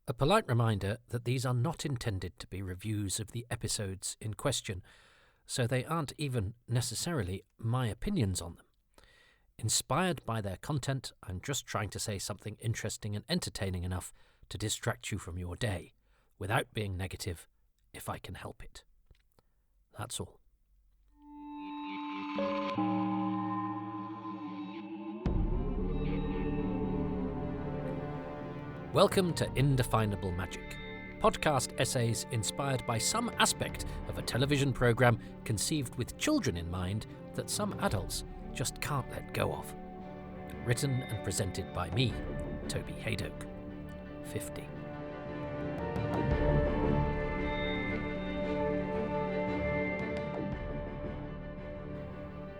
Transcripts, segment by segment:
A polite reminder that these are not intended to be reviews of the episodes in question, so they aren't even necessarily my opinions on them. Inspired by their content, I'm just trying to say something interesting and entertaining enough to distract you from your day, without being negative, if I can help it. That's all. Welcome to Indefinable Magic, podcast essays inspired by some aspect of a television programme conceived with children in mind that some adults just can't let go of. Written and presented by me, Toby Haydock, 50.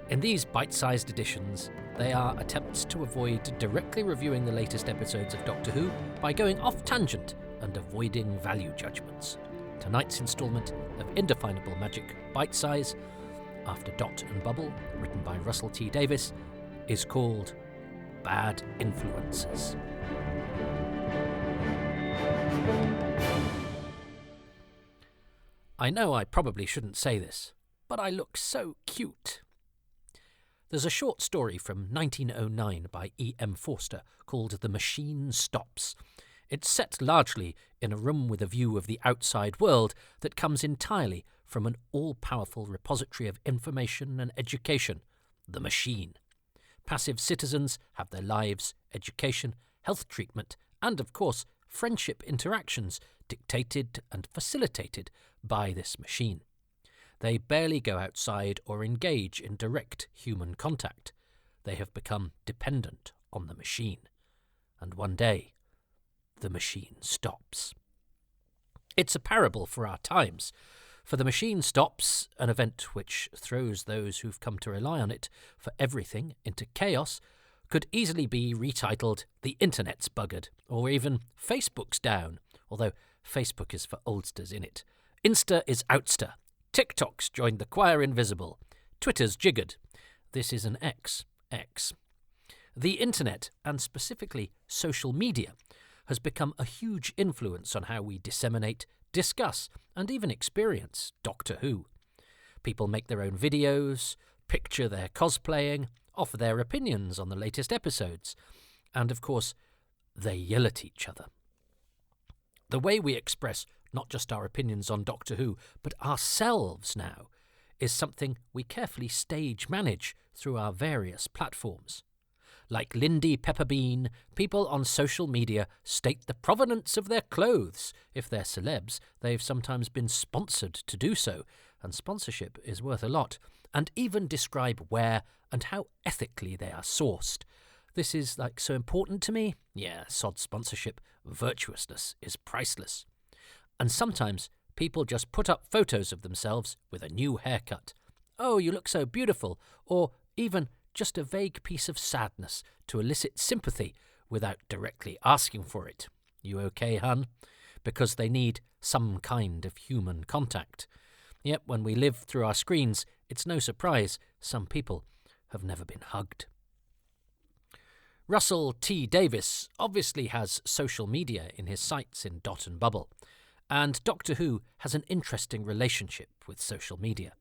In these bite-sized editions, they are attempts to avoid directly reviewing the latest episodes of Doctor Who by going off tangent and avoiding value judgments. Tonight's instalment of Indefinable Magic Bite Size, after Dot and Bubble, written by Russell T Davies, is called Bad Influences. I know I probably shouldn't say this, but I look so cute. There's a short story from 1909 by E.M. Forster called The Machine Stops. It's set largely in a room with a view of the outside world that comes entirely from an all-powerful repository of information and education, the machine. Passive citizens have their lives, education, health treatment, and, of course, friendship interactions dictated and facilitated by this machine. They barely go outside or engage in direct human contact. They have become dependent on the machine. And one day, the machine stops. It's a parable for our times, for the machine stops, an event which throws those who've come to rely on it for everything into chaos, could easily be retitled The Internet's Buggered, or even Facebook's down, although Facebook is for oldsters in it. Insta is outster. TikTok's joined the choir invisible. Twitter's jiggered. This is an X. The internet, and specifically social media, has become a huge influence on how we disseminate, discuss, and even experience Doctor Who. People make their own videos, picture their cosplaying, offer their opinions on the latest episodes, and of course, they yell at each other. The way we express not just our opinions on Doctor Who, but ourselves now, is something we carefully stage manage through our various platforms. Like Lindy Pepperbean, people on social media state the provenance of their clothes. If they're celebs, they've sometimes been sponsored to do so, and sponsorship is worth a lot, and even describe where and how ethically they are sourced. This is, so important to me? Yeah, sod sponsorship. Virtuousness is priceless. And sometimes people just put up photos of themselves with a new haircut. Oh, you look so beautiful. Or even just a vague piece of sadness to elicit sympathy without directly asking for it. You okay, hun? Because they need some kind of human contact. Yet when we live through our screens, it's no surprise some people have never been hugged. Russell T Davies obviously has social media in his sights in Dot and Bubble, and Doctor Who has an interesting relationship with social media.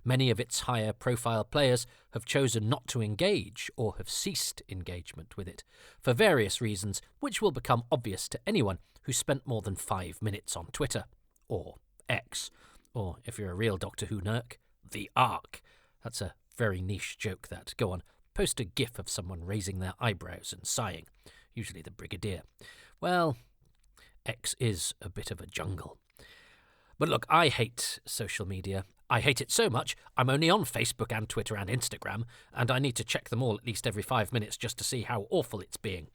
Many of its higher-profile players have chosen not to engage or have ceased engagement with it, for various reasons which will become obvious to anyone who spent more than 5 minutes on Twitter, or X, or, if you're a real Doctor Who nerk, the Ark. That's a very niche joke, that. Go on, post a gif of someone raising their eyebrows and sighing, usually the Brigadier. Well, X is a bit of a jungle. But look, I hate social media. I hate it so much, I'm only on Facebook and Twitter and Instagram, and I need to check them all at least every 5 minutes just to see how awful it's being.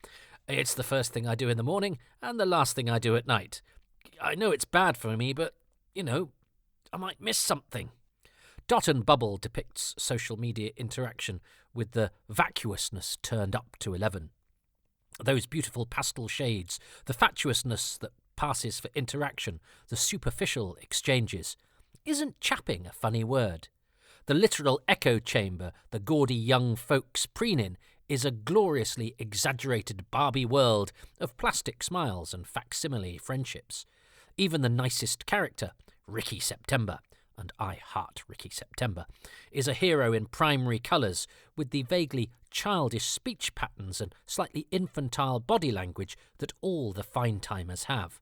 It's the first thing I do in the morning and the last thing I do at night. I know it's bad for me, but, I might miss something. Dot and Bubble depicts social media interaction with the vacuousness turned up to 11. Those beautiful pastel shades, the fatuousness that passes for interaction, the superficial exchanges. Isn't chapping a funny word? The literal echo chamber the gaudy young folks preen in is a gloriously exaggerated Barbie world of plastic smiles and facsimile friendships. Even the nicest character, Ricky September, and I heart Ricky September, is a hero in primary colours with the vaguely childish speech patterns and slightly infantile body language that all the fine-timers have.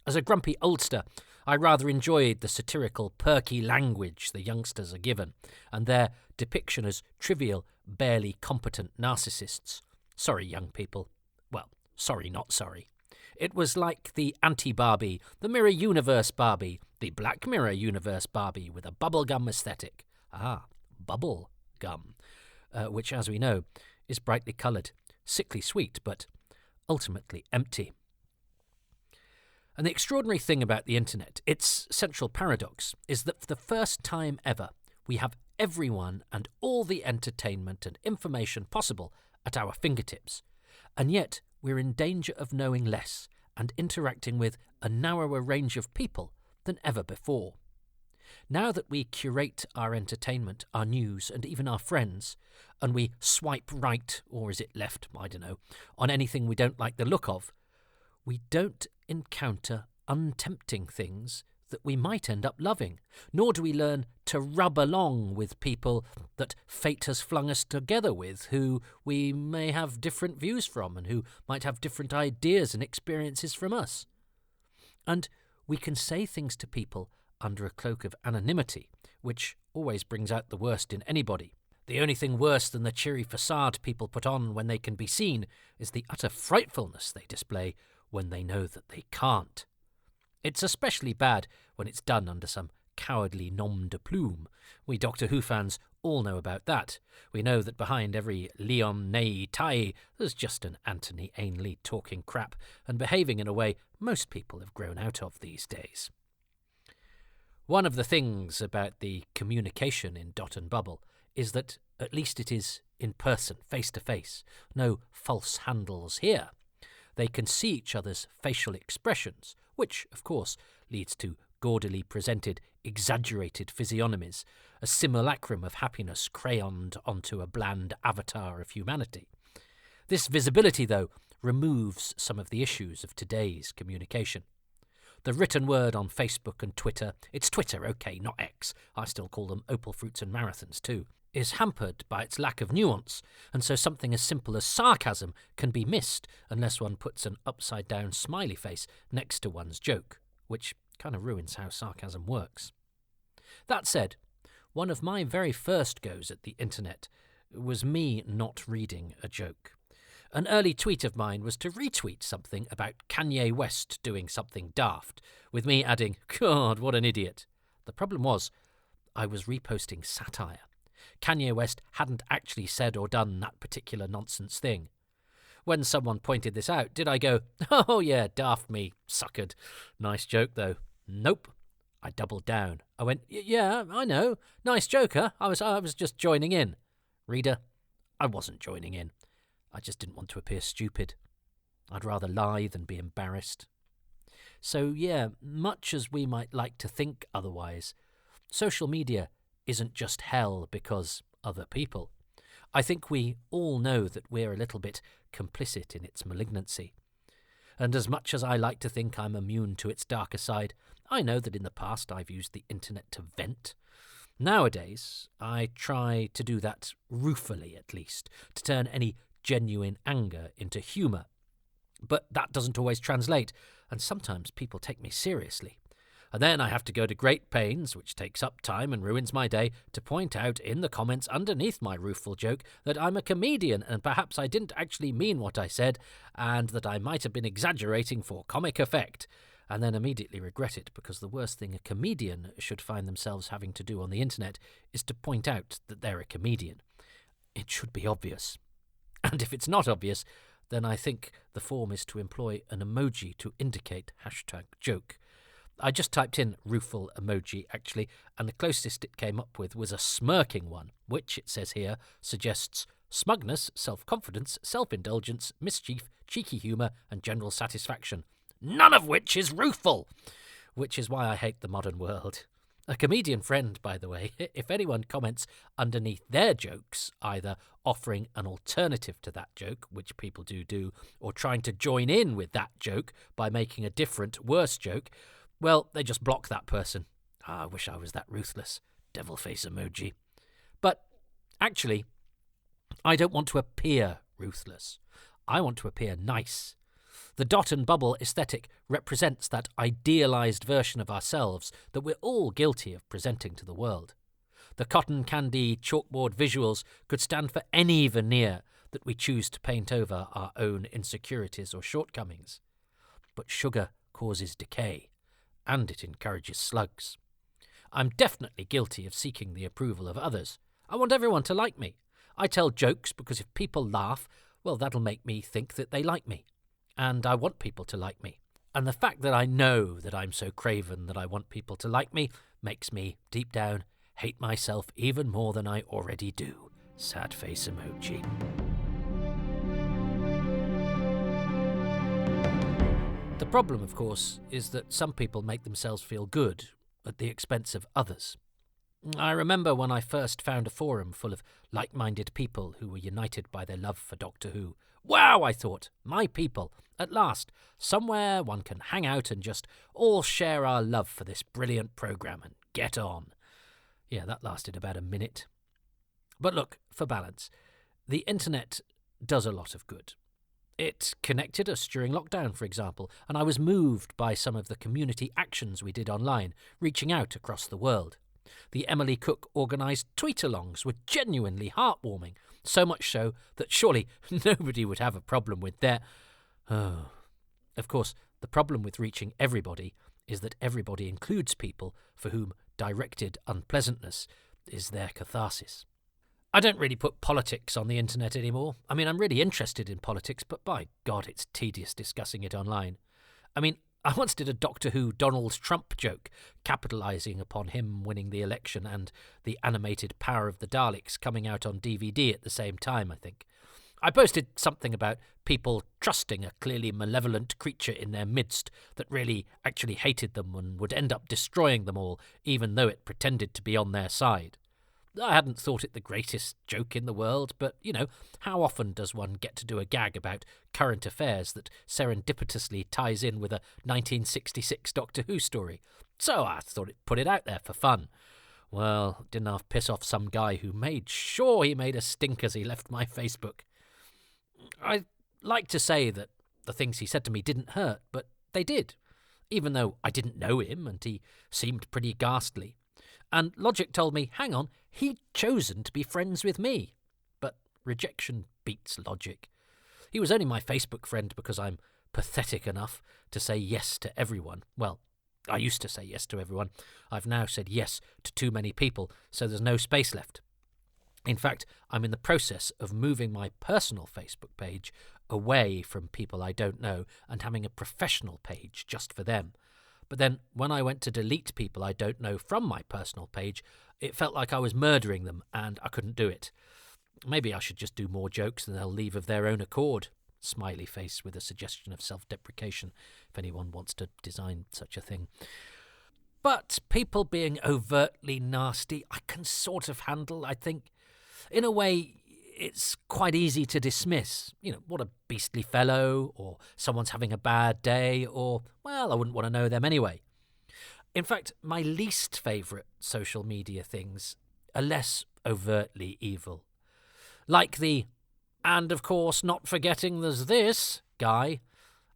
As a grumpy oldster, I rather enjoyed the satirical, perky language the youngsters are given, and their depiction as trivial, barely competent narcissists. Sorry, young people. Well, sorry, not sorry. It was like the anti-Barbie, the Mirror Universe Barbie, the Black Mirror Universe Barbie with a bubblegum aesthetic. Ah, bubble gum, which, as we know, is brightly coloured, sickly sweet, but ultimately empty. And the extraordinary thing about the internet, its central paradox, is that for the first time ever, we have everyone and all the entertainment and information possible at our fingertips. And yet we're in danger of knowing less and interacting with a narrower range of people than ever before. Now that we curate our entertainment, our news, and even our friends, and we swipe right, or is it left, I don't know, on anything we don't like the look of, we don't encounter untempting things that we might end up loving, nor do we learn to rub along with people that fate has flung us together with, who we may have different views from and who might have different ideas and experiences from us. And we can say things to people under a cloak of anonymity, which always brings out the worst in anybody. The only thing worse than the cheery facade people put on when they can be seen is the utter frightfulness they display when they know that they can't. It's especially bad when it's done under some cowardly nom de plume. We Doctor Who fans all know about that. We know that behind every Leon Ney Tai there's just an Anthony Ainley talking crap and behaving in a way most people have grown out of these days. One of the things about the communication in Dot and Bubble is that at least it is in person, face to face. No false handles here. They can see each other's facial expressions, which, of course, leads to gaudily presented, exaggerated physiognomies, a simulacrum of happiness crayoned onto a bland avatar of humanity. This visibility, though, removes some of the issues of today's communication. The written word on Facebook and Twitter, it's Twitter, okay, not X, I still call them opal fruits and marathons too, is hampered by its lack of nuance, and so something as simple as sarcasm can be missed unless one puts an upside-down smiley face next to one's joke, which kind of ruins how sarcasm works. That said, one of my very first goes at the internet was me not reading a joke. An early tweet of mine was to retweet something about Kanye West doing something daft, with me adding, "God, what an idiot." The problem was, I was reposting satire. Kanye West hadn't actually said or done that particular nonsense thing. When someone pointed this out, did I go, "Oh yeah, daft me, suckered. Nice joke though." Nope. I doubled down. I went, "Yeah, I know. Nice joke, huh? I was just joining in." Reader, I wasn't joining in. I just didn't want to appear stupid. I'd rather lie than be embarrassed. So yeah, much as we might like to think otherwise, social media isn't just hell because other people. I think we all know that we're a little bit complicit in its malignancy. And as much as I like to think I'm immune to its darker side, I know that in the past I've used the internet to vent. Nowadays, I try to do that ruefully at least, to turn any genuine anger into humour. But that doesn't always translate, and sometimes people take me seriously. And then I have to go to great pains, which takes up time and ruins my day, to point out in the comments underneath my rueful joke that I'm a comedian and perhaps I didn't actually mean what I said and that I might have been exaggerating for comic effect, and then immediately regret it because the worst thing a comedian should find themselves having to do on the internet is to point out that they're a comedian. It should be obvious. And if it's not obvious, then I think the form is to employ an emoji to indicate #joke. I just typed in rueful emoji, actually, and the closest it came up with was a smirking one, which, it says here, suggests smugness, self-confidence, self-indulgence, mischief, cheeky humour, and general satisfaction. None of which is rueful! Which is why I hate the modern world. A comedian friend, by the way, if anyone comments underneath their jokes, either offering an alternative to that joke, which people do, or trying to join in with that joke by making a different, worse joke, well, they just block that person. I wish I was that ruthless. Devil face emoji. But actually, I don't want to appear ruthless. I want to appear nice. The dot and bubble aesthetic represents that idealised version of ourselves that we're all guilty of presenting to the world. The cotton candy chalkboard visuals could stand for any veneer that we choose to paint over our own insecurities or shortcomings. But sugar causes decay, and it encourages slugs. I'm definitely guilty of seeking the approval of others. I want everyone to like me. I tell jokes because if people laugh, well, that'll make me think that they like me. And I want people to like me. And the fact that I know that I'm so craven that I want people to like me makes me, deep down, hate myself even more than I already do. Sad face emoji. The problem, of course, is that some people make themselves feel good at the expense of others. I remember when I first found a forum full of like-minded people who were united by their love for Doctor Who. Wow, I thought, my people, at last, somewhere one can hang out and just all share our love for this brilliant programme and get on. Yeah, that lasted about a minute. But look, for balance, the internet does a lot of good. It connected us during lockdown, for example, and I was moved by some of the community actions we did online, reaching out across the world. The Emily Cook organised tweet-alongs were genuinely heartwarming, so much so that surely nobody would have a problem with their... Oh. Of course, the problem with reaching everybody is that everybody includes people for whom directed unpleasantness is their catharsis. I don't really put politics on the internet anymore. I mean, I'm really interested in politics, but by God, it's tedious discussing it online. I mean, I once did a Doctor Who Donald Trump joke, capitalising upon him winning the election and the animated Power of the Daleks coming out on DVD at the same time, I think. I posted something about people trusting a clearly malevolent creature in their midst that really actually hated them and would end up destroying them all, even though it pretended to be on their side. I hadn't thought it the greatest joke in the world, but, you know, how often does one get to do a gag about current affairs that serendipitously ties in with a 1966 Doctor Who story? So I thought I'd put it out there for fun. Well, didn't half piss off some guy who made sure he made a stink as he left my Facebook. I'd like to say that the things he said to me didn't hurt, but they did, even though I didn't know him and he seemed pretty ghastly. And logic told me, hang on, he'd chosen to be friends with me. But rejection beats logic. He was only my Facebook friend because I'm pathetic enough to say yes to everyone. Well, I used to say yes to everyone. I've now said yes to too many people, so there's no space left. In fact, I'm in the process of moving my personal Facebook page away from people I don't know and having a professional page just for them. But then, when I went to delete people I don't know from my personal page, it felt like I was murdering them, and I couldn't do it. Maybe I should just do more jokes and they'll leave of their own accord. Smiley face with a suggestion of self-deprecation, if anyone wants to design such a thing. But people being overtly nasty, I can sort of handle, I think. In a way, it's quite easy to dismiss. You know, what a beastly fellow, or someone's having a bad day, or, well, I wouldn't want to know them anyway. In fact, my least favourite social media things are less overtly evil. Like the, and of course not forgetting there's this guy.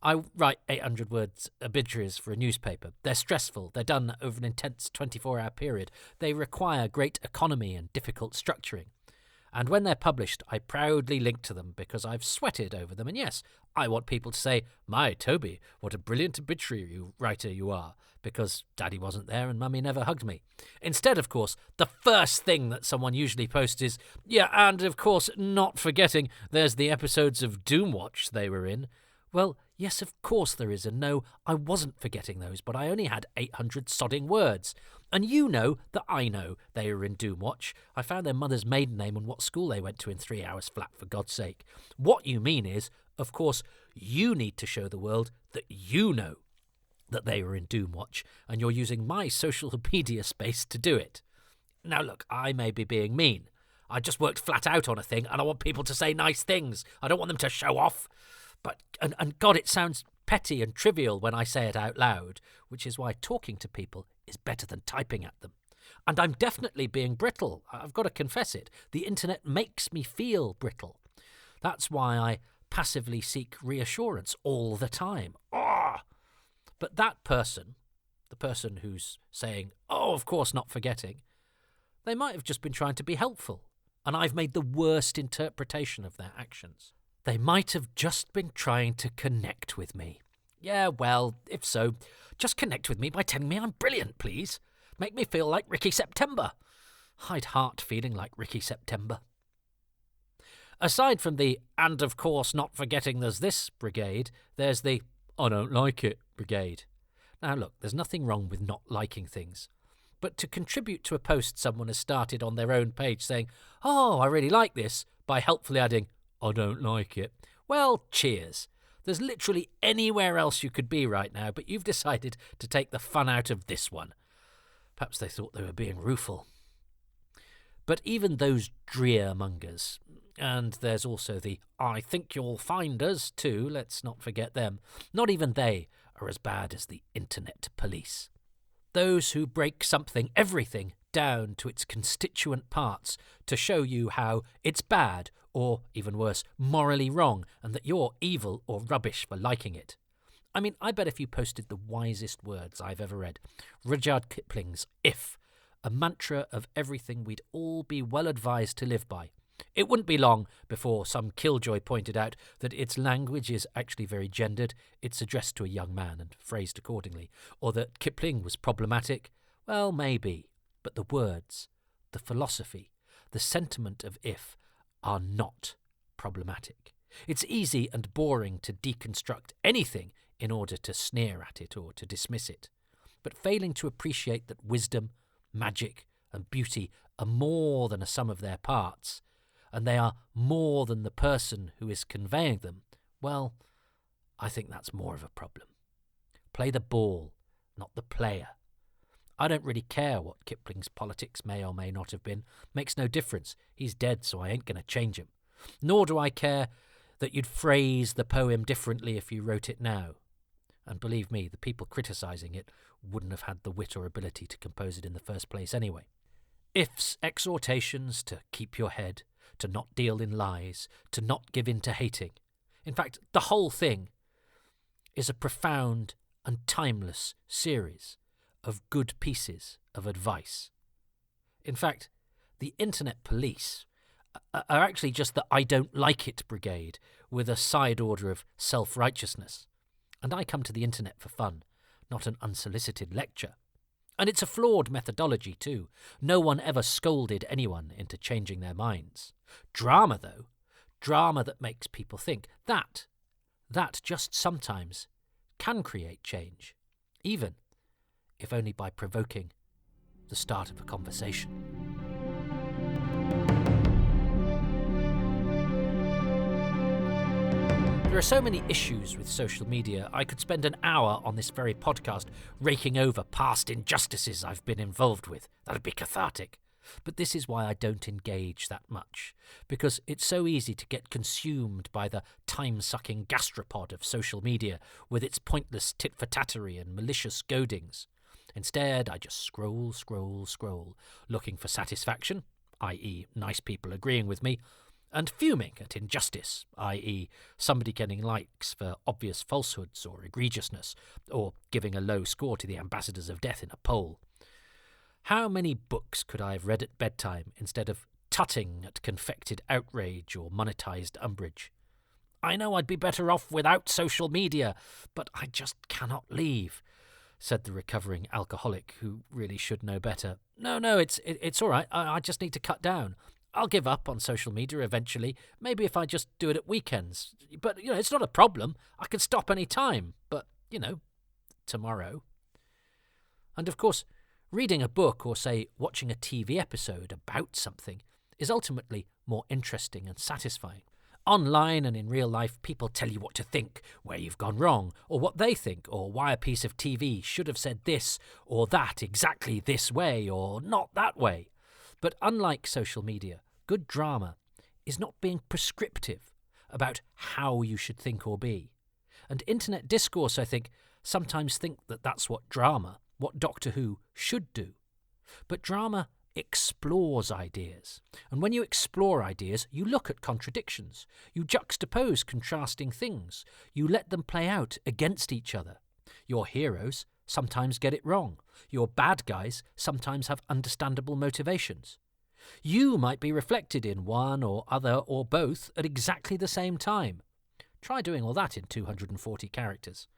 I write 800 words obituaries for a newspaper. They're stressful. They're done over an intense 24-hour period. They require great economy and difficult structuring. And when they're published, I proudly link to them because I've sweated over them. And yes, I want people to say, my Toby, what a brilliant obituary writer you are, because Daddy wasn't there and Mummy never hugged me. Instead, of course, the first thing that someone usually posts is, yeah, and of course, not forgetting there's the episodes of Doomwatch they were in. Well, yes, of course there is, and no, I wasn't forgetting those, but I only had 800 sodding words. And you know that I know they were in Doomwatch. I found their mother's maiden name and what school they went to in 3 hours flat, for God's sake. What you mean is, of course, you need to show the world that you know. that they were in Doomwatch, and you're using my social media space to do it. Now look, I may be being mean. I just worked flat out on a thing, and I want people to say nice things. I don't want them to show off. But, and God, it sounds petty and trivial when I say it out loud, which is why talking to people is better than typing at them. And I'm definitely being brittle. I've got to confess it. The internet makes me feel brittle. That's why I passively seek reassurance all the time. But that person, the person who's saying, oh, of course not forgetting, they might have just been trying to be helpful, and I've made the worst interpretation of their actions. They might have just been trying to connect with me. Yeah, well, if so, just connect with me by telling me I'm brilliant, please. Make me feel like Ricky September. I'd heart feeling like Ricky September. Aside from the, and of course not forgetting there's this brigade, there's the, I don't like it brigade. Now look, there's nothing wrong with not liking things. But to contribute to a post someone has started on their own page saying, oh, I really like this, by helpfully adding, I don't like it, well, cheers. There's literally anywhere else you could be right now, but you've decided to take the fun out of this one. Perhaps they thought they were being rueful. But even those drear-mongers, and there's also the I think you'll find us too, let's not forget them, not even they are as bad as the internet police. Those who break something, everything, down to its constituent parts to show you how it's bad or, even worse, morally wrong, and that you're evil or rubbish for liking it. I mean, I bet if you posted the wisest words I've ever read, Rudyard Kipling's If, a mantra of everything we'd all be well advised to live by, it wouldn't be long before some killjoy pointed out that its language is actually very gendered, it's addressed to a young man and phrased accordingly, or that Kipling was problematic. Well, maybe, but the words, the philosophy, the sentiment of If are not problematic. It's easy and boring to deconstruct anything in order to sneer at it or to dismiss it. But failing to appreciate that wisdom, magic, and beauty are more than a sum of their parts, and they are more than the person who is conveying them, well, I think that's more of a problem. Play the ball, not the player. I don't really care what Kipling's politics may or may not have been. Makes no difference. He's dead, so I ain't going to change him. Nor do I care that you'd phrase the poem differently if you wrote it now. And believe me, the people criticising it wouldn't have had the wit or ability to compose it in the first place anyway. If's exhortations to keep your head, to not deal in lies, to not give in to hating. In fact, the whole thing is a profound and timeless series of good pieces of advice. In fact, the internet police are actually just the I don't like it brigade with a side order of self-righteousness. And I come to the internet for fun, not an unsolicited lecture. And it's a flawed methodology too. No one ever scolded anyone into changing their minds. Drama, though, drama that makes people think, that just sometimes can create change, even if only by provoking the start of a conversation. There are so many issues with social media, I could spend an hour on this very podcast raking over past injustices I've been involved with. That'd be cathartic. But this is why I don't engage that much, because it's so easy to get consumed by the time-sucking gastropod of social media with its pointless tit-for-tattery and malicious goadings. Instead, I just scroll, looking for satisfaction, i.e. nice people agreeing with me, and fuming at injustice, i.e. somebody getting likes for obvious falsehoods or egregiousness, or giving a low score to the ambassadors of death in a poll. How many books could I have read at bedtime instead of tutting at confected outrage or monetised umbrage? I know I'd be better off without social media, but I just cannot leave, said the recovering alcoholic, who really should know better. No, it's all right. I just need to cut down. I'll give up on social media eventually, maybe if I just do it at weekends. But, it's not a problem. I can stop any time. But, tomorrow. And, of course, reading a book or, say, watching a TV episode about something is ultimately more interesting and satisfying. Online and in real life, people tell you what to think, where you've gone wrong, or what they think, or why a piece of TV should have said this or that exactly this way or not that way. But unlike social media, good drama is not being prescriptive about how you should think or be. And internet discourse, I think, sometimes think that that's what Doctor Who should do. But drama explores ideas. And when you explore ideas, you look at contradictions. You juxtapose contrasting things. You let them play out against each other. Your heroes sometimes get it wrong. Your bad guys sometimes have understandable motivations. You might be reflected in one or other or both at exactly the same time. Try doing all that in 240 characters.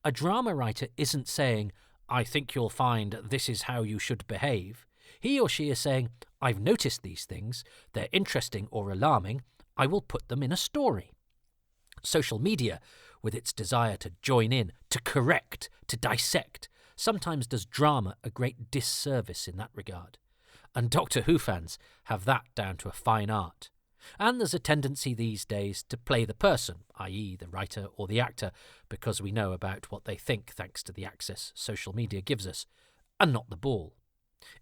A drama writer isn't saying, I think you'll find this is how you should behave. He or she is saying, I've noticed these things, they're interesting or alarming, I will put them in a story. Social media, with its desire to join in, to correct, to dissect, sometimes does drama a great disservice in that regard. And Doctor Who fans have that down to a fine art. And there's a tendency these days to play the person, i.e. the writer or the actor, because we know about what they think thanks to the access social media gives us, and not the ball.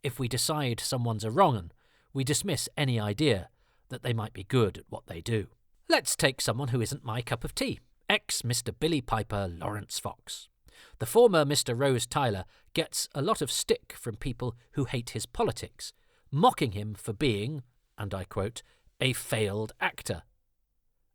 If we decide someone's a wrong 'un, we dismiss any idea that they might be good at what they do. Let's take someone who isn't my cup of tea, ex-Mr. Billy Piper Lawrence Fox. The former Mr. Rose Tyler gets a lot of stick from people who hate his politics, mocking him for being, and I quote, a failed actor.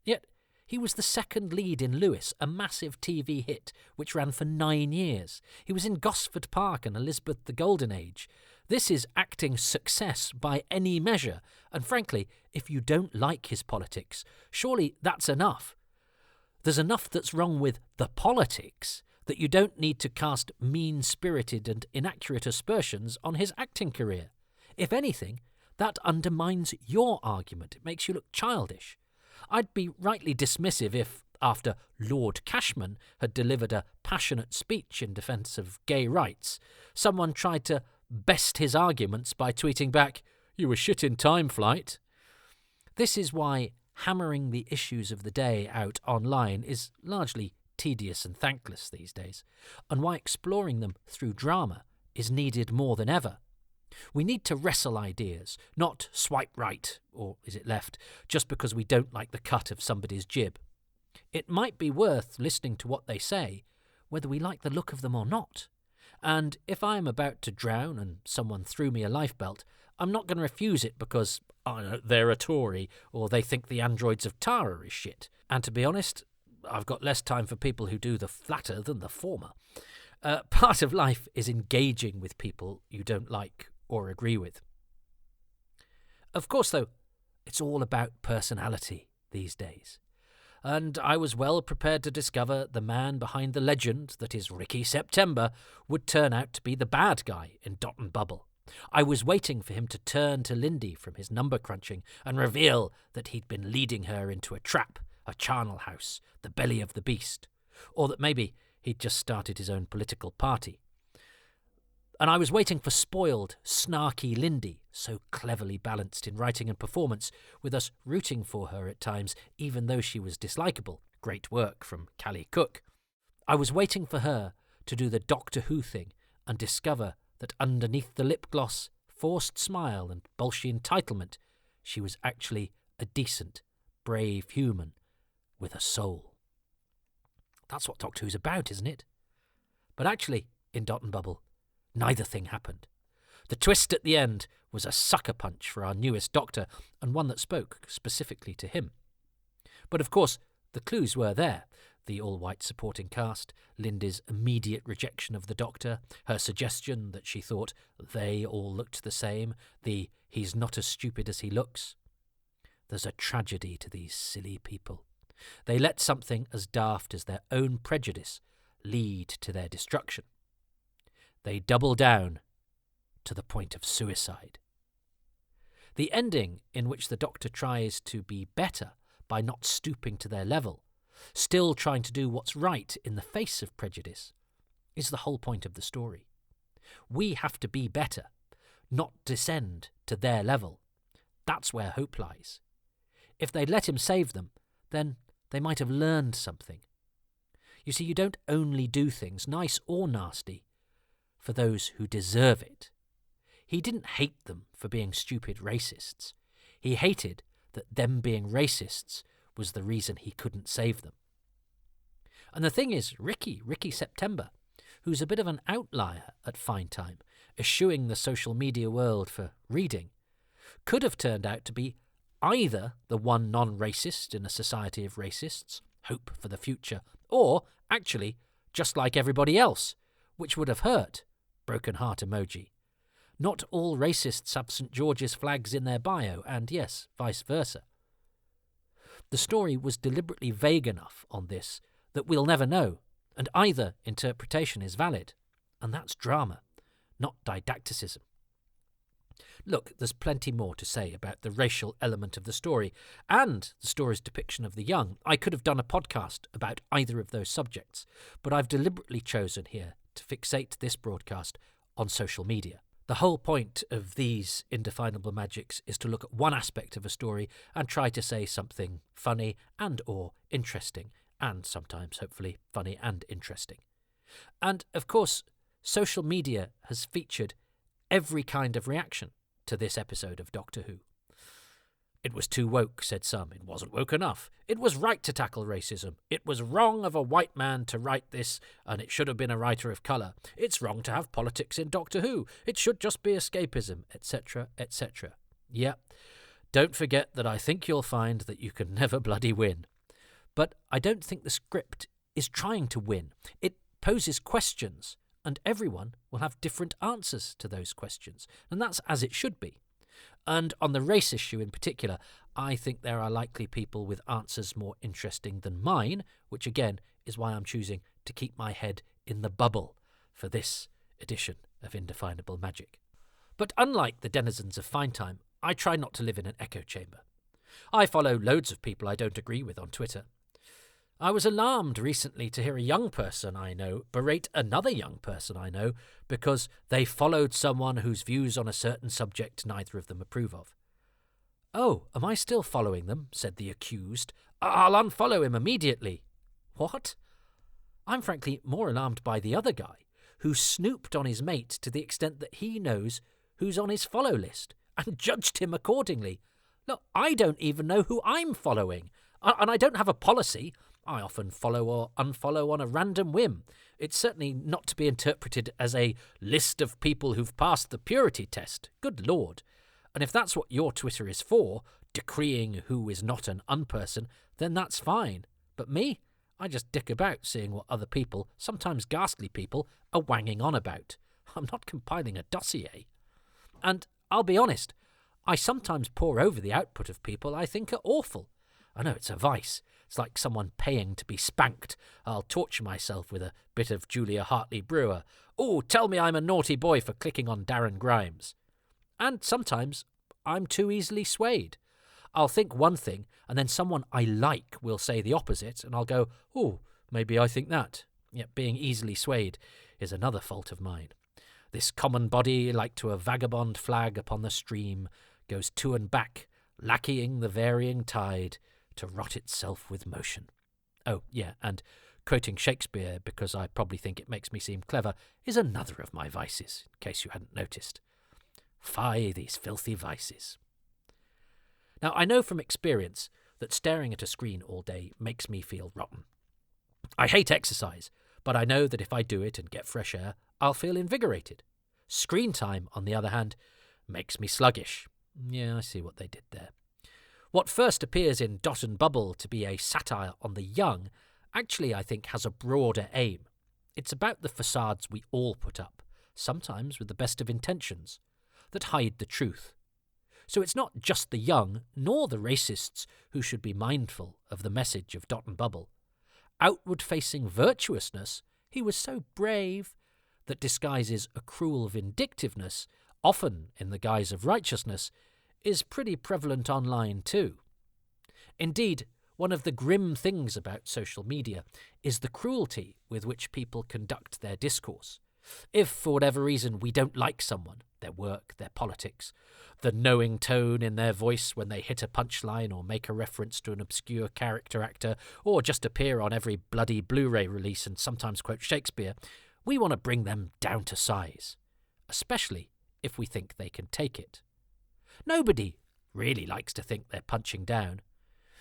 Yet he was the second lead in Lewis, a massive TV hit which ran for 9 years. He was in Gosford Park and Elizabeth the Golden Age. This is acting success by any measure, and frankly, if you don't like his politics, surely that's enough. There's enough that's wrong with the politics that you don't need to cast mean-spirited and inaccurate aspersions on his acting career. If anything, that undermines your argument. It makes you look childish. I'd be rightly dismissive if, after Lord Cashman had delivered a passionate speech in defence of gay rights, someone tried to best his arguments by tweeting back, "You were shit in time flight." This is why hammering the issues of the day out online is largely tedious and thankless these days, and why exploring them through drama is needed more than ever. We need to wrestle ideas, not swipe right, or is it left, just because we don't like the cut of somebody's jib. It might be worth listening to what they say, whether we like the look of them or not. And if I am about to drown and someone threw me a lifebelt, I'm not going to refuse it because they're a Tory or they think the androids of Tara is shit. And to be honest, I've got less time for people who do the flatter than the former. Part of life is engaging with people you don't like or agree with. Of course, though, it's all about personality these days. And I was well prepared to discover the man behind the legend that is Ricky September would turn out to be the bad guy in Dot and Bubble. I was waiting for him to turn to Lindy from his number crunching and reveal that he'd been leading her into a trap, a charnel house, the belly of the beast, or that maybe he'd just started his own political party. And I was waiting for spoiled, snarky Lindy, so cleverly balanced in writing and performance, with us rooting for her at times, even though she was dislikable. Great work from Callie Cook. I was waiting for her to do the Doctor Who thing and discover that underneath the lip gloss, forced smile and bolshy entitlement, she was actually a decent, brave human with a soul. That's what Doctor Who's about, isn't it? But actually, in Dot and Bubble, neither thing happened. The twist at the end was a sucker punch for our newest Doctor, and one that spoke specifically to him. But of course, the clues were there. The all-white supporting cast, Lindy's immediate rejection of the Doctor, her suggestion that she thought they all looked the same, the "he's not as stupid as he looks." There's a tragedy to these silly people. They let something as daft as their own prejudice lead to their destruction. They double down to the point of suicide. The ending, in which the Doctor tries to be better by not stooping to their level, still trying to do what's right in the face of prejudice, is the whole point of the story. We have to be better, not descend to their level. That's where hope lies. If they'd let him save them, then they might have learned something. You see, you don't only do things, nice or nasty, for those who deserve it. He didn't hate them for being stupid racists. He hated that them being racists was the reason he couldn't save them. And the thing is, Ricky September, who's a bit of an outlier at Fine Time, eschewing the social media world for reading, could have turned out to be either the one non-racist in a society of racists, hope for the future, or, actually, just like everybody else, which would have hurt, broken heart emoji. Not all racists have St. George's flags in their bio, and yes, vice versa. The story was deliberately vague enough on this that we'll never know, and either interpretation is valid, and that's drama, not didacticism. Look, there's plenty more to say about the racial element of the story and the story's depiction of the young. I could have done a podcast about either of those subjects, but I've deliberately chosen here to fixate this broadcast on social media. The whole point of these Indefinable Magics is to look at one aspect of a story and try to say something funny and or interesting, and sometimes, hopefully, funny and interesting. And, of course, social media has featured every kind of reaction to this episode of Doctor Who. It was too woke, said some. It wasn't woke enough. It was right to tackle racism. It was wrong of a white man to write this, and it should have been a writer of colour. It's wrong to have politics in Doctor Who. It should just be escapism, etc., etc. Yeah, don't forget that I think you'll find that you can never bloody win. But I don't think the script is trying to win. It poses questions, and everyone will have different answers to those questions, and that's as it should be. And on the race issue in particular, I think there are likely people with answers more interesting than mine, which again is why I'm choosing to keep my head in the bubble for this edition of Indefinable Magic. But unlike the denizens of Fine Time, I try not to live in an echo chamber. I follow loads of people I don't agree with on Twitter. I was alarmed recently to hear a young person I know berate another young person I know because they followed someone whose views on a certain subject neither of them approve of. "Oh, am I still following them?" said the accused. "I'll unfollow him immediately." What? I'm frankly more alarmed by the other guy, who snooped on his mate to the extent that he knows who's on his follow list and judged him accordingly. Look, I don't even know who I'm following, and I don't have a policy. I often follow or unfollow on a random whim. It's certainly not to be interpreted as a list of people who've passed the purity test. Good Lord. And if that's what your Twitter is for, decreeing who is not an unperson, then that's fine. But me? I just dick about seeing what other people, sometimes ghastly people, are wanging on about. I'm not compiling a dossier. And I'll be honest, I sometimes pore over the output of people I think are awful. I know it's a vice. It's like someone paying to be spanked. I'll torture myself with a bit of Julia Hartley-Brewer. "Oh, tell me I'm a naughty boy for clicking on Darren Grimes." And sometimes I'm too easily swayed. I'll think one thing, and then someone I like will say the opposite, and I'll go, "Oh, maybe I think that." Yet being easily swayed is another fault of mine. This common body, like to a vagabond flag upon the stream, goes to and back, lackeying the varying tide, to rot itself with motion. Oh, yeah, and quoting Shakespeare, because I probably think it makes me seem clever, is another of my vices, in case you hadn't noticed. Fie, these filthy vices. Now, I know from experience that staring at a screen all day makes me feel rotten. I hate exercise, but I know that if I do it and get fresh air, I'll feel invigorated. Screen time, on the other hand, makes me sluggish. Yeah, I see what they did there. What first appears in Dot and Bubble to be a satire on the young actually, I think, has a broader aim. It's about the facades we all put up, sometimes with the best of intentions, that hide the truth. So it's not just the young, nor the racists who should be mindful of the message of Dot and Bubble. Outward-facing virtuousness, he was so brave, that disguises a cruel vindictiveness, often in the guise of righteousness, is pretty prevalent online too. Indeed, one of the grim things about social media is the cruelty with which people conduct their discourse. If, for whatever reason, we don't like someone, their work, their politics, the knowing tone in their voice when they hit a punchline or make a reference to an obscure character actor or just appear on every bloody Blu-ray release and sometimes quote Shakespeare, we want to bring them down to size, especially if we think they can take it. Nobody really likes to think they're punching down.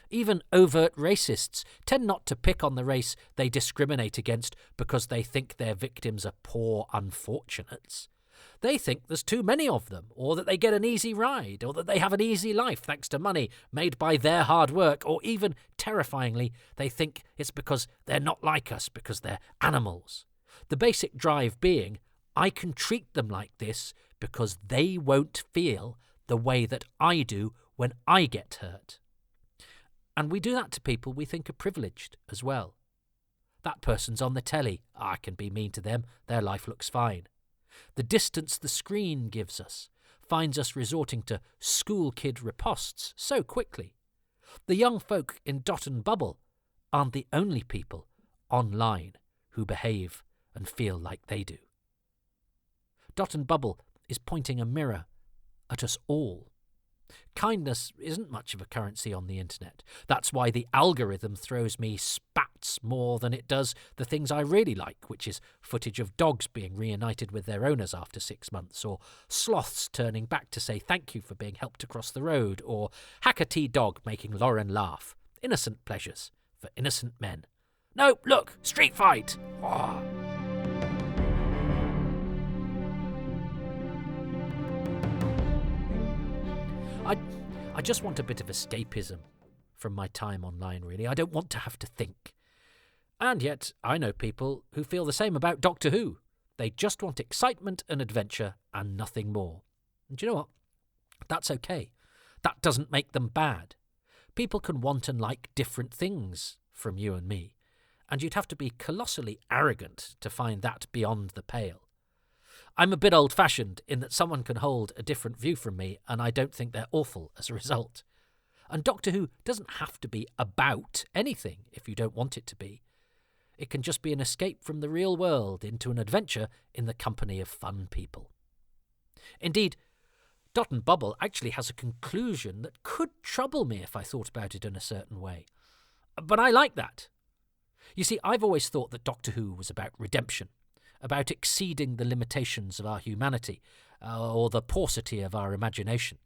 Even overt racists tend not to pick on the race they discriminate against because they think their victims are poor unfortunates. They think there's too many of them, or that they get an easy ride, or that they have an easy life thanks to money made by their hard work, or even, terrifyingly, they think it's because they're not like us, because they're animals. The basic drive being, I can treat them like this because they won't feel the way that I do when I get hurt. And we do that to people we think are privileged as well. That person's on the telly. I can be mean to them. Their life looks fine. The distance the screen gives us finds us resorting to school kid riposts so quickly. The young folk in Dot and Bubble aren't the only people online who behave and feel like they do. Dot and Bubble is pointing a mirror at us all. Kindness isn't much of a currency on the internet. That's why the algorithm throws me spats more than it does the things I really like, which is footage of dogs being reunited with their owners after 6 months, or sloths turning back to say thank you for being helped across the road, or Hackatee dog making Lauren laugh. Innocent pleasures for innocent men. No, look, street fight! Oh. I just want a bit of escapism from my time online, really. I don't want to have to think. And yet, I know people who feel the same about Doctor Who. They just want excitement and adventure and nothing more. And do you know what? That's okay. That doesn't make them bad. People can want and like different things from you and me, and you'd have to be colossally arrogant to find that beyond the pale. I'm a bit old-fashioned in that someone can hold a different view from me and I don't think they're awful as a result. And Doctor Who doesn't have to be about anything if you don't want it to be. It can just be an escape from the real world into an adventure in the company of fun people. Indeed, Dot and Bubble actually has a conclusion that could trouble me if I thought about it in a certain way. But I like that. You see, I've always thought that Doctor Who was about redemption, about exceeding the limitations of our humanity, or the paucity of our imagination.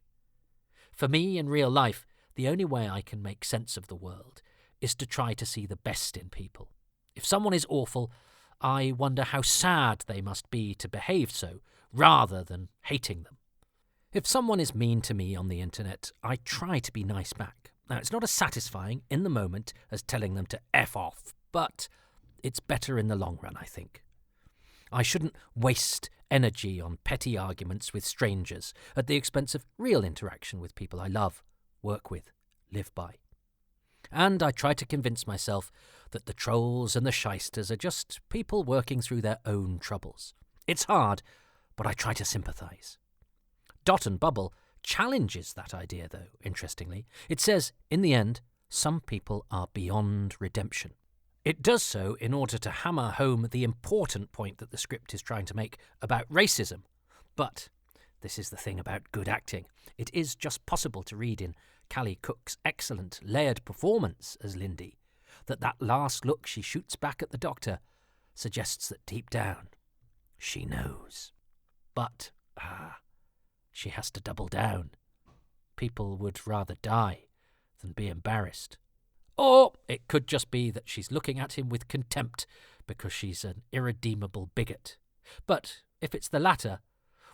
For me, in real life, the only way I can make sense of the world is to try to see the best in people. If someone is awful, I wonder how sad they must be to behave so, rather than hating them. If someone is mean to me on the internet, I try to be nice back. Now, it's not as satisfying in the moment as telling them to F off, but it's better in the long run, I think. I shouldn't waste energy on petty arguments with strangers at the expense of real interaction with people I love, work with, live by. And I try to convince myself that the trolls and the shysters are just people working through their own troubles. It's hard, but I try to sympathise. Dot and Bubble challenges that idea, though, interestingly. It says, in the end, some people are beyond redemption. It does so in order to hammer home the important point that the script is trying to make about racism. But this is the thing about good acting. It is just possible to read in Callie Cook's excellent layered performance as Lindy that last look she shoots back at the Doctor suggests that deep down she knows. But, she has to double down. People would rather die than be embarrassed. Or it could just be that she's looking at him with contempt because she's an irredeemable bigot. But if it's the latter,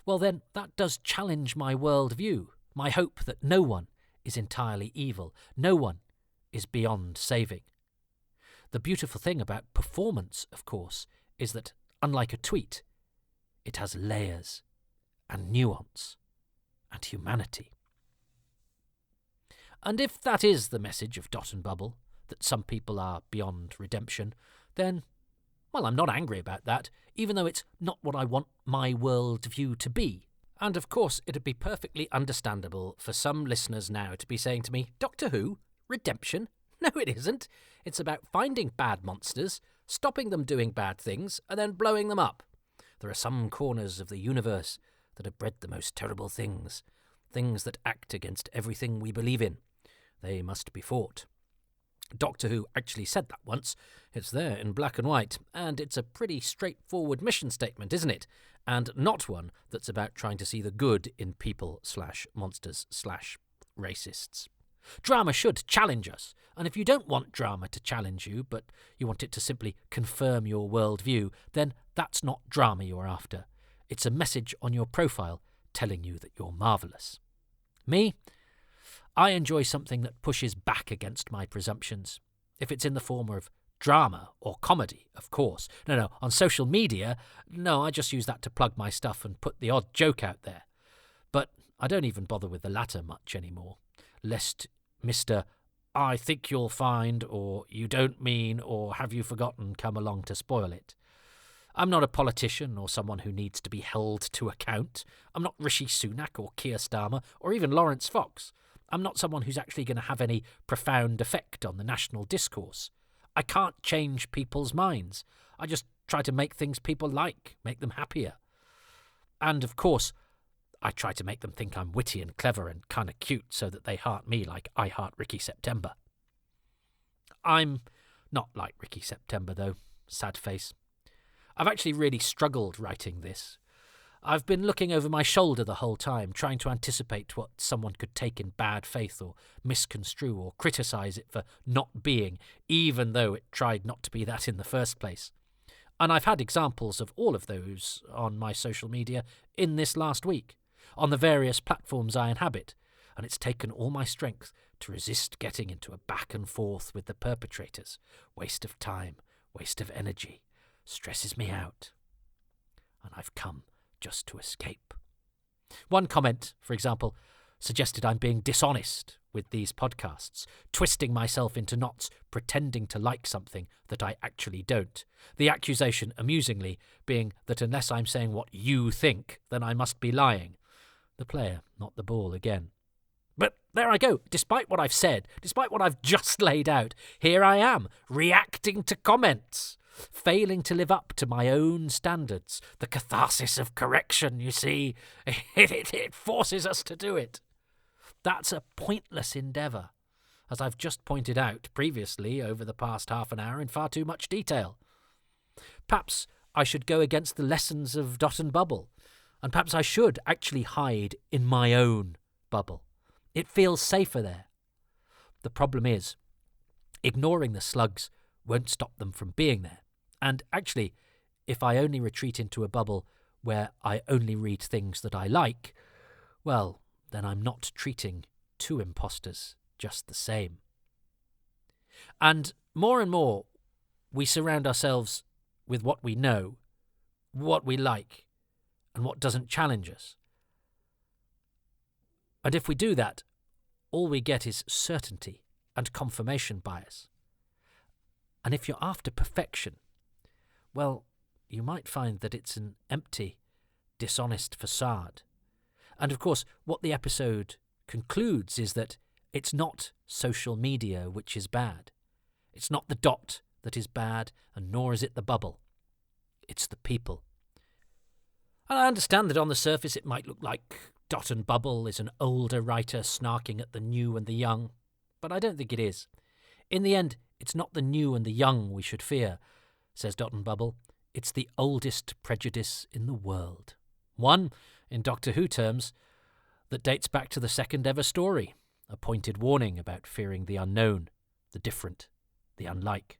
well then that does challenge my worldview, my hope that no one is entirely evil, no one is beyond saving. The beautiful thing about performance, of course, is that, unlike a tweet, it has layers and nuance and humanity. And if that is the message of Dot and Bubble, that some people are beyond redemption, then, well, I'm not angry about that, even though it's not what I want my worldview to be. And of course, it'd be perfectly understandable for some listeners now to be saying to me, Doctor Who? Redemption? No, it isn't. It's about finding bad monsters, stopping them doing bad things, and then blowing them up. There are some corners of the universe that have bred the most terrible things, things that act against everything we believe in. They must be fought. Doctor Who actually said that once. It's there in black and white, and it's a pretty straightforward mission statement, isn't it? And not one that's about trying to see the good in people/monsters/racists. Drama should challenge us, and if you don't want drama to challenge you, but you want it to simply confirm your worldview, then that's not drama you're after. It's a message on your profile telling you that you're marvellous. Me? I enjoy something that pushes back against my presumptions. If it's in the form of drama or comedy, of course. No, on social media, no, I just use that to plug my stuff and put the odd joke out there. But I don't even bother with the latter much anymore, lest Mr. I think you'll find, or you don't mean, or have you forgotten come along to spoil it. I'm not a politician or someone who needs to be held to account. I'm not Rishi Sunak or Keir Starmer or even Lawrence Fox. I'm not someone who's actually going to have any profound effect on the national discourse. I can't change people's minds. I just try to make things people like, make them happier. And, of course, I try to make them think I'm witty and clever and kind of cute so that they heart me like I heart Ricky September. I'm not like Ricky September, though. Sad face. I've actually really struggled writing this. I've been looking over my shoulder the whole time, trying to anticipate what someone could take in bad faith or misconstrue or criticise it for not being, even though it tried not to be that in the first place. And I've had examples of all of those on my social media in this last week, on the various platforms I inhabit, and it's taken all my strength to resist getting into a back and forth with the perpetrators. Waste of time, waste of energy, stresses me out. And I've come just to escape. One comment, for example, suggested I'm being dishonest with these podcasts, twisting myself into knots, pretending to like something that I actually don't. The accusation, amusingly, being that unless I'm saying what you think, then I must be lying. The player, not the ball again. But there I go. Despite what I've said, despite what I've just laid out, here I am, reacting to comments, failing to live up to my own standards. The catharsis of correction, you see, it forces us to do it. That's a pointless endeavour, as I've just pointed out previously over the past half an hour in far too much detail. Perhaps I should go against the lessons of Dot and Bubble, and perhaps I should actually hide in my own bubble. It feels safer there. The problem is, ignoring the slugs won't stop them from being there. And actually, if I only retreat into a bubble where I only read things that I like, well, then I'm not treating two imposters just the same. And more, we surround ourselves with what we know, what we like, and what doesn't challenge us. And if we do that, all we get is certainty and confirmation bias. And if you're after perfection, well, you might find that it's an empty, dishonest facade. And of course, what the episode concludes is that it's not social media which is bad. It's not the dot that is bad, and nor is it the bubble. It's the people. And I understand that on the surface it might look like Dot and Bubble is an older writer snarking at the new and the young, but I don't think it is. In the end, it's not the new and the young we should fear, says Dot and Bubble. It's the oldest prejudice in the world. One, in Doctor Who terms, that dates back to the second ever story, a pointed warning about fearing the unknown, the different, the unlike.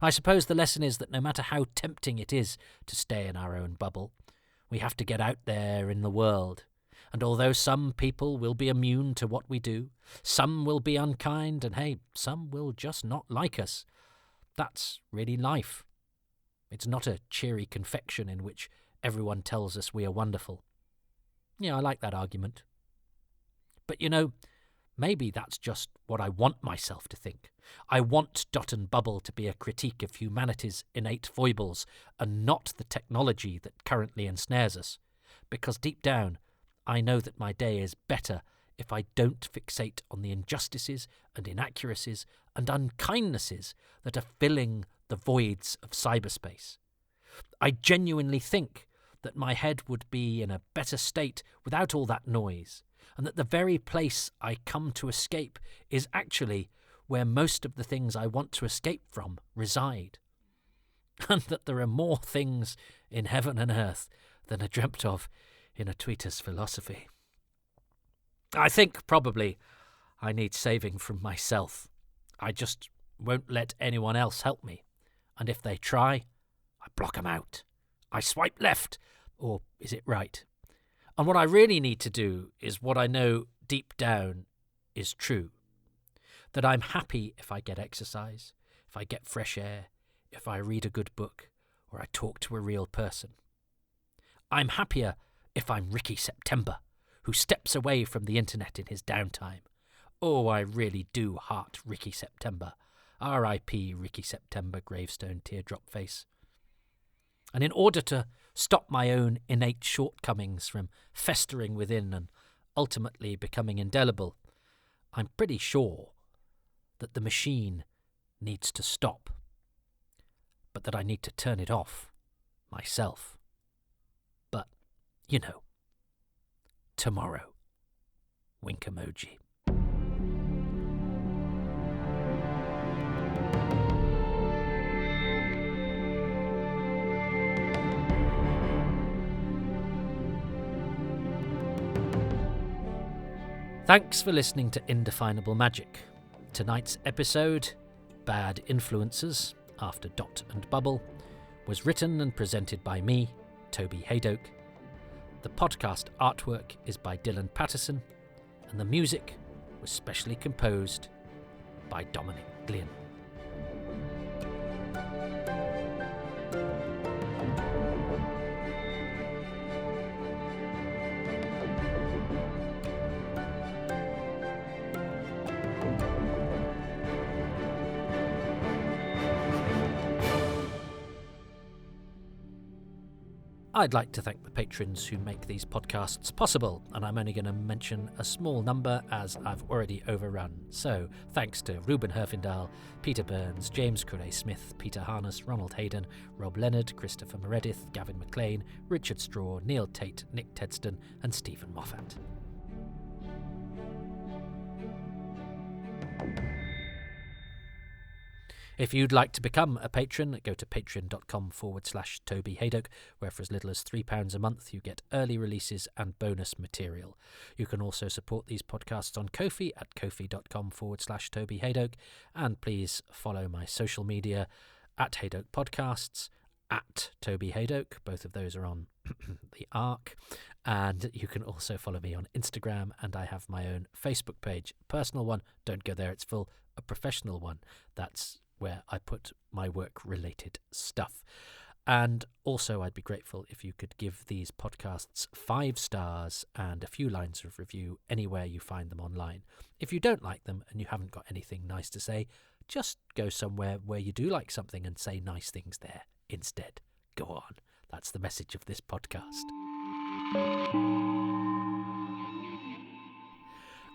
I suppose the lesson is that no matter how tempting it is to stay in our own bubble, we have to get out there in the world. And although some people will be immune to what we do, some will be unkind, and hey, some will just not like us, that's really life. It's not a cheery confection in which everyone tells us we are wonderful. Yeah, I like that argument. But you know, maybe that's just what I want myself to think. I want Dot and Bubble to be a critique of humanity's innate foibles and not the technology that currently ensnares us. Because deep down, I know that my day is better if I don't fixate on the injustices and inaccuracies and unkindnesses that are filling the voids of cyberspace. I genuinely think that my head would be in a better state without all that noise, and that the very place I come to escape is actually where most of the things I want to escape from reside, and that there are more things in heaven and earth than are dreamt of in a tweeter's philosophy. I think probably I need saving from myself. I just won't let anyone else help me, and if they try, I block 'em out. I swipe left, or is it right? And what I really need to do is what I know deep down is true. That I'm happy if I get exercise, if I get fresh air, if I read a good book, or I talk to a real person. I'm happier if I'm Ricky September, who steps away from the internet in his downtime. Oh, I really do heart Ricky September. R.I.P. Ricky September, gravestone, teardrop face. And in order to stop my own innate shortcomings from festering within and ultimately becoming indelible, I'm pretty sure that the machine needs to stop, but that I need to turn it off myself. But, you know, tomorrow. Wink emoji. Thanks for listening to Indefinable Magic. Tonight's episode, Bad Influences, after Dot and Bubble, was written and presented by me, Toby Haydoke. The podcast artwork is by Dylan Patterson, and the music was specially composed by Dominic Glynn. I'd like to thank the patrons who make these podcasts possible, and I'm only going to mention a small number as I've already overrun. So, thanks to Ruben Herfindahl, Peter Burns, James Curray-Smith, Peter Harness, Ronald Hayden, Rob Leonard, Christopher Meredith, Gavin McLean, Richard Straw, Neil Tate, Nick Tedston, and Stephen Moffat. If you'd like to become a patron, go to patreon.com/Toby Haydoke, where for as little as £3 a month you get early releases and bonus material. You can also support these podcasts on Ko-fi at kofi.com/Toby Haydoke, and please follow my social media at Haydoke Podcasts, at Toby Haydoke. Both of those are on the Arc. And you can also follow me on Instagram, and I have my own Facebook page. Personal one, don't go there, it's full. A professional one, that's where I put my work-related stuff. And also, I'd be grateful if you could give these podcasts 5 stars and a few lines of review anywhere you find them online. If you don't like them and you haven't got anything nice to say, just go somewhere where you do like something and say nice things there instead. Go on. That's the message of this podcast.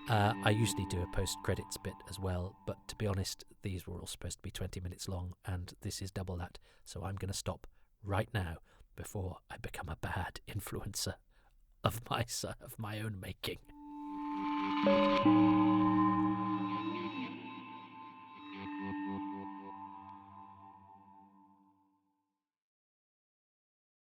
I usually do a post-credits bit as well, but to be honest, these were all supposed to be 20 minutes long, and this is double that, so I'm going to stop right now before I become a bad influencer of my own making.